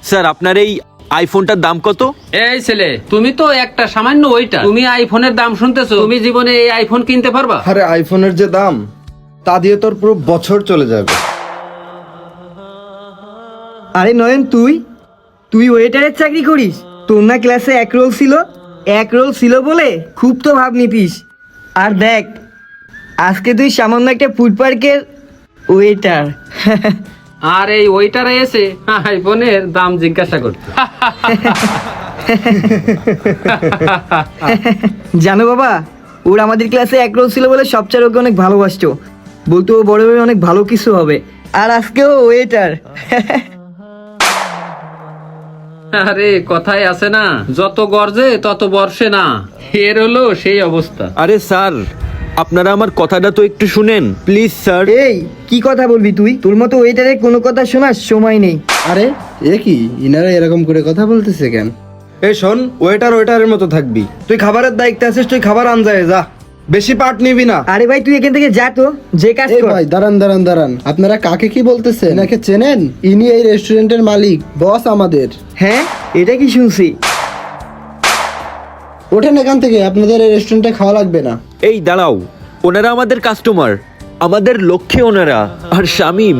Sir আপনার এই আইফোনটার দাম কত? এই ছেলে, তুমি তো একটা সামান্য ওইটা, তুমি আইফোনের দাম শুনতেছো? তুমি জীবনে এই আইফোন কিনতে পারবা? আরে আইফোনের যে দাম তা দিয়ে তোর পুরো বছর চলে যাবে। আরে নয়ন, তুই ওয়েটারের চাকরি করিস? তোর না ক্লাসে এক রোল ছিল বলে খুব তো ভাব নিতিস। আর দেখ, আজকে তুই সামান্য একটা ফুড পার্কের ওয়েটার। আর এই ওইটারে এসে আইফোনের দাম জিজ্ঞাসা করতে। জানো বাবা, ওর আমাদের ক্লাসে এক রোল ছিল বলে সবচেয়ে ওকে অনেক ভালোবাসতো, বলতো ও বড় হয়ে অনেক ভালো কিছু হবে। আর আজকেও ওয়েটার। আরে কথায় আছে না, যত গর্জে তত বর্ষে না, এর হলো সেই অবস্থা। আরে স্যার, আপনারা আমার কথাটা তো একটু শুনেন প্লিজ স্যার। এই কি কথা বলবি তুই? তোর মতো ওয়েটারের কোনো কথা শোনার সময় নেই। আরে এ কি, ইনারা এরকম করে কথা বলতেছে কেন? এই শোন, ওয়েটারের মতো থাকবি। তুই খাবারের দায়িত্বে আছিস, তুই খাবার আন যায় যা, বেশি পার্ট নিবি না। আরে ভাই, তুই এখান থেকে যা তো, যে কাজ এই কর। ভাই দাঁড়ান, আপনারা কাকে কি বলতেছেন? এনাকে চেনেন? ইনি এই রেস্টুরেন্টের মালিক, বস আমাদের। হ্যাঁ, এটা কি শুনছি? ওঠেন এখান থেকে, আপনাদের এই রেস্টুরেন্টে খাওয়া লাগবে না। এই দাঁড়াও, ওনারা আমাদের কাস্টমার, আমাদের লক্ষ্যে ওনারা। আর শামিম,